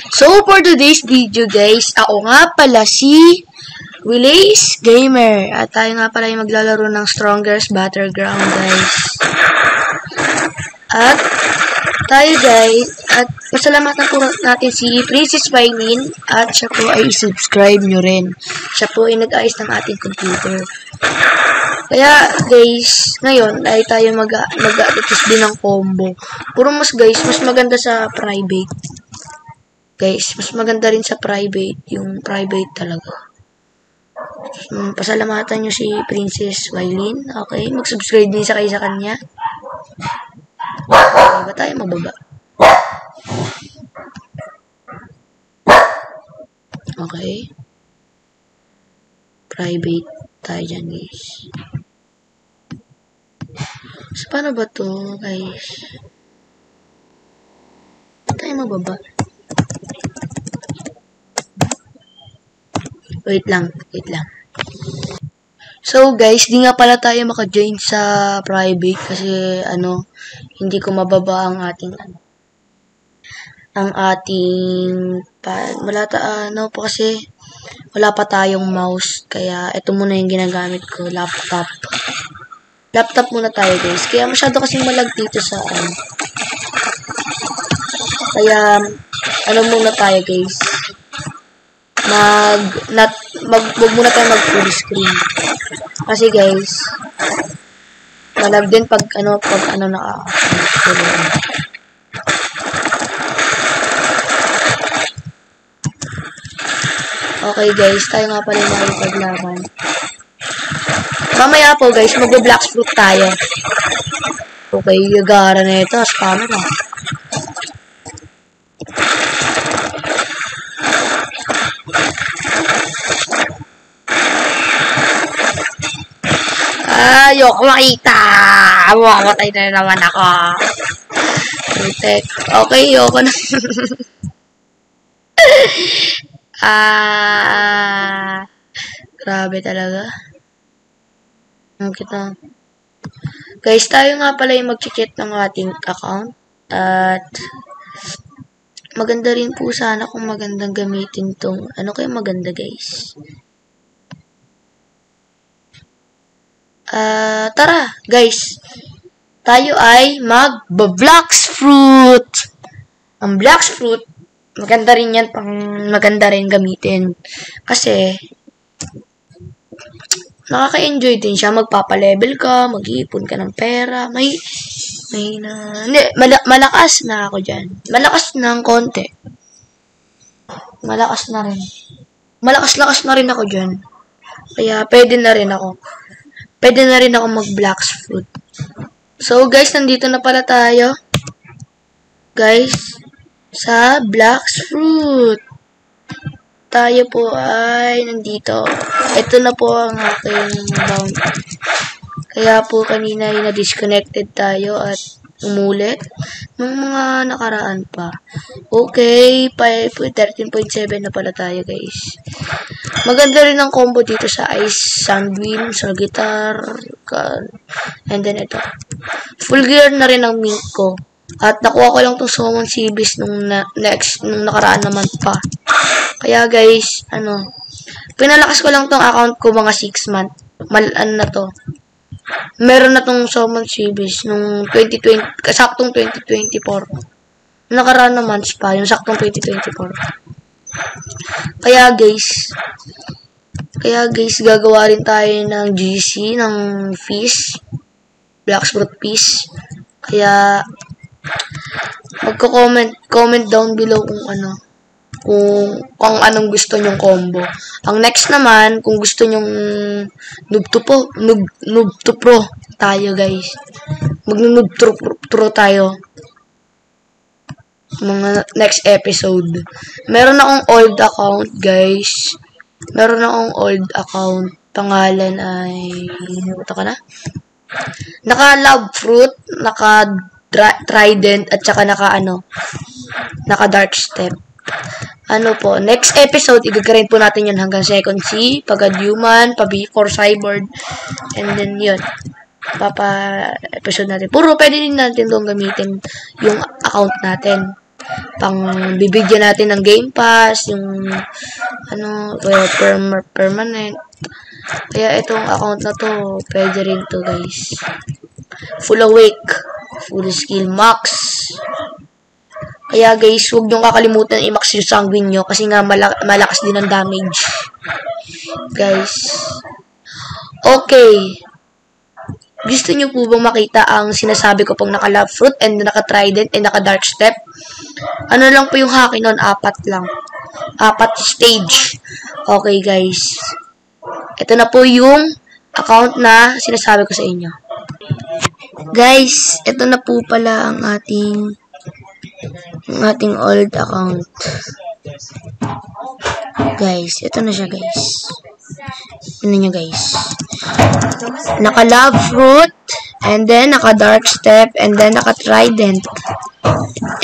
So, for today's video guys, ako nga pala si Willace Gamer. At tayo nga pala yung maglalaro ng Strongest Battleground guys. At tayo guys, at pasalamatan po natin si Princess Vylin at siya po ay subscribe nyo rin. Siya po ay nag-ayos ng ating computer. Kaya guys, ngayon ay tayo mag-practice din ng combo. Puro mas guys, mas maganda sa private. Guys, mas maganda rin sa private, yung private talaga. Pasalamatan nyo si Princess Vylin. Okay, mag-subscribe din kayo sa kanya. Okay, ba tayo mababa? Okay. Private tayo dyan, guys. So, paano ba to, guys? Tayo mababa. Wait lang. So, guys, di nga pala tayo maka-join sa private kasi, hindi ko mababa ang ating, kasi wala pa tayong mouse, kaya ito muna yung ginagamit ko, laptop. Laptop muna tayo, guys. Kaya masyado kasing malag dito sa, Kaya, muna tayo, guys. Wag muna tayo mag-full screen. Kasi guys, malag din pag Okay guys, tayo nga pala makipaglaban. Mamaya po guys, mag-black fruit tayo. Okay, yagara na ito, spammer na. Ayoko makita. Makamatay na naman ako. Okay, ayoko na. Grabe talaga. Kita. Guys, tayo nga pala yung mag-check ng ating account. At maganda rin po sana kung magandang gamitin tong. Ano kayo maganda, guys? Tara, guys. Tayo ay mag-Blox Fruit. Ang Blox Fruit, maganda rin yan, maganda rin gamitin. Kasi, nakaka-enjoy din siya. Magpapalevel ka, mag-iipon ka ng pera. Malakas na ako dyan. Malakas ng konti. Malakas na rin. Malakas na rin ako dyan. Kaya, pwede na rin ako mag-Blox Fruit. So, guys, nandito na pala tayo. Guys, sa Blox Fruit. Tayo po ay nandito. Ito na po ang aking bound. Kaya po kanina ay na-disconnected tayo at umulit ng mga nakaraan pa. Okay, 13.7 na pala tayo, guys. Maganda rin ang combo dito sa Ice Sunbeam, sa guitar, and then ito. Full gear na rin ang mink ko. At nakuha ko lang itong Summon Seabeast nung nakaraan naman pa. Kaya guys, pinalakas ko lang tong account ko mga 6 months. Na to. Meron na tong Summon Seabeast nung 2020, saktong 2024. Nakaraan naman pa, yung saktong 2024. Kaya guys, gagawa rin tayo ng GC, ng fish, Blox Fruit fish. Kaya, comment down below kung anong gusto nyong combo. Ang next naman, kung gusto nyong noob to pro tayo, guys. Mag-noob to pro tayo. Mga next episode. Meron akong old account, guys. Pangalan ay naka-love fruit, naka-trident, at saka naka-dark step. Next episode, i-grind po natin yun hanggang second C, pag-human, pa-B4 cyborg, and then yun. Episode natin. Pwede din natin doon gamitin yung account natin. pang bibigyan natin ng Game Pass, yung permanent. Kaya itong account na to, pwede rin to guys. Full awake, full skill max. Kaya guys, huwag niyong kakalimutan i-max yung sanguine nyo kasi nga malakas din ang damage. Guys. Okay. Gusto niyo po bang makita ang sinasabi ko pang naka-love fruit and naka-trident and naka-dark step? Ano lang po yung haki nun? 4 lang. 4 stage. Okay guys. Ito na po yung account na sinasabi ko sa inyo. Guys, ito na po pala ang ating old account. Guys, ito na siya guys. Tignan nyo guys. Naka-love fruit, and then naka-dark step, and then naka-trident.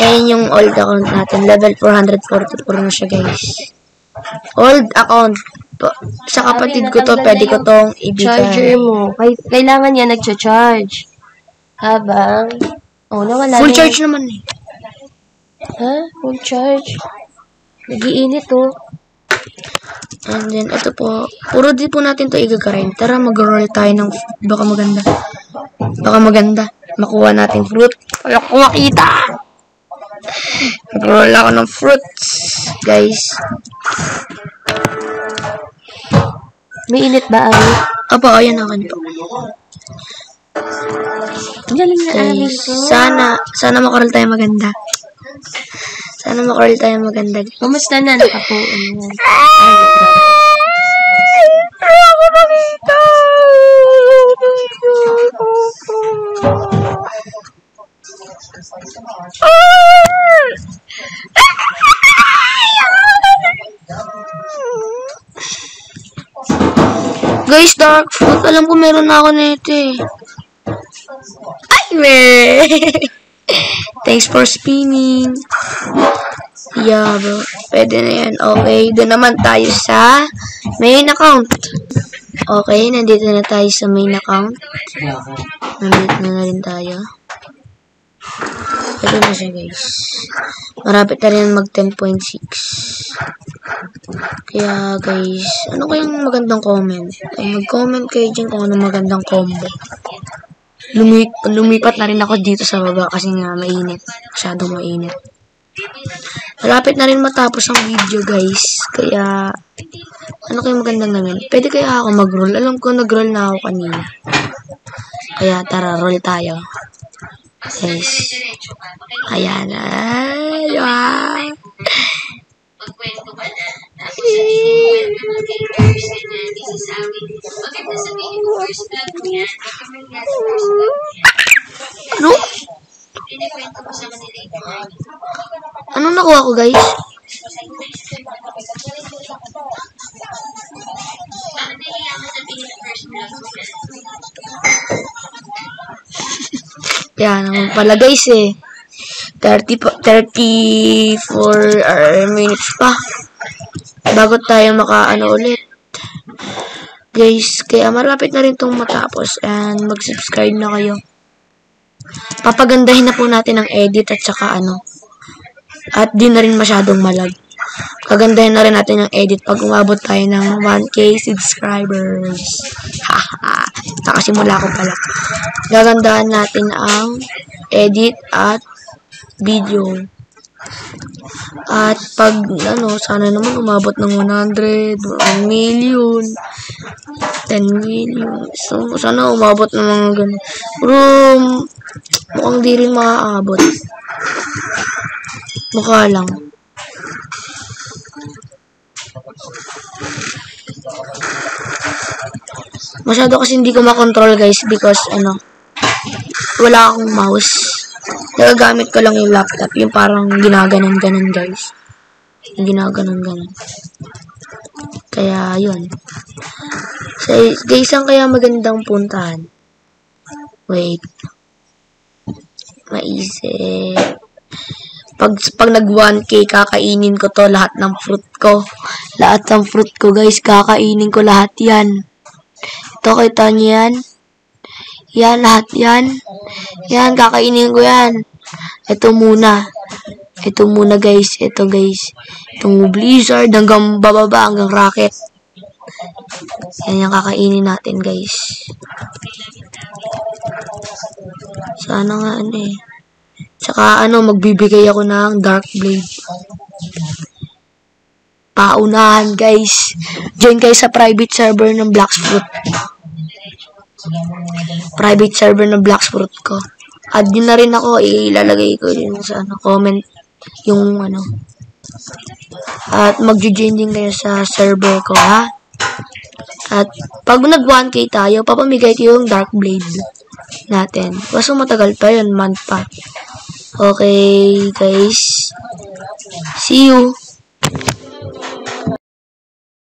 Ayan yung old account natin. Level 444 na siya guys. Old account. Sa kapatid ko to, pwede ko tong ibigay. Charger mo. Kailangan niya nagcha-charge. Habang, nawala full charge naman eh. Ha? Full charge. Nagiinit oh. And then, ito po. Puro di po natin to igagarain. Tara, mag-roll tayo ng baka maganda. Baka maganda. Makuha natin fruit. Wala ko makita. Mag-roll ako ng fruits. Guys. May init ba, Ari? Opo, ayan ako nito. Galing na, Ari. Sana makaroll tayo maganda. Sana makaroll tayo maganda. Kumusta na? Nakapuan mo. Ako nakita. Guys, dark fruit. Alam ko meron na ako nito eh. Ay, meh. Thanks for spinning. Yeah, bro. Pwede na yan. Okay, doon naman tayo sa main account. Okay, nandito na tayo sa main account. Nandito na rin tayo. Ito na siya, guys. Marapit na rin mag 10.6. Kaya, guys, ano kayang magandang comment? Mag-comment kayo dyan kung ano magandang combo. Lumipat na rin ako dito sa baba kasi nga mainit. Masyadong mainit. Malapit na rin matapos ang video guys. Kaya, ano kayong magandang namin? Pwede kaya ako mag-roll? Alam ko nag-roll na ako kanina. Kaya tara, roll tayo. Guys. Ayan. Ay, Magkwento ka na. Tapos sabihin mo ng gamers na isasawin. Maganda sabihin mo first vlog mo yan. Recommend nga sa first vlog mo yan. Ano? Pinikwento ko sa kanila yung ano nakuha ko guys? bakit nahiyaman sabihin ng first vlog mo yan? Kaya naman pala guys eh. 34 minutes pa bago tayo makaano ulit guys, kaya marapit na rin itong matapos and mag-subscribe na kayo. Papagandahin na po natin ang edit at saka at di na rin masyadong malag. Kagandahin na rin natin ang edit pag umabot tayo ng 1k subscribers. Haha, nakasimula ko pala. Gagandahan natin ang edit at video. At pag sana naman umabot ng 100, 1 million, 10 million. So, sana umabot ng mga ganun. Pero, mukhang di rin maaabot. Mukha lang. Masyado kasi hindi ko makontrol guys because wala akong mouse. Nagagamit ko lang yung laptop. Yung parang ginaganon-ganon guys. Yung ginaganon-ganon. Kaya yun. So, guys, saan kaya magandang puntahan? Wait. Maisip. Pag nag 1k, kakainin ko to lahat ng fruit ko. Lahat ng fruit ko guys, kakainin ko lahat yan. Ito, kita niyo yan? Yan, lahat yan. Yan, kakainin ko yan. Ito muna. Ito muna guys. Ito guys. Itong blizzard hanggang bababa hanggang rocket. Yan yung kakainin natin guys. Sana nga ano eh. Saka ano, magbibigay ako ng dark blade. Paunahan guys. Join kayo sa private server ng Blacksfruit. Private server ng Blacksfruit ko. Add nyo na rin ako. Ilalagay ko din sa ano, comment yung ano. At mag-join din kayo sa server ko ha. At pag nag 1K tayo, papamigay ko yung dark blade natin. Kaso matagal pa yun, month pa. Okay guys. See you.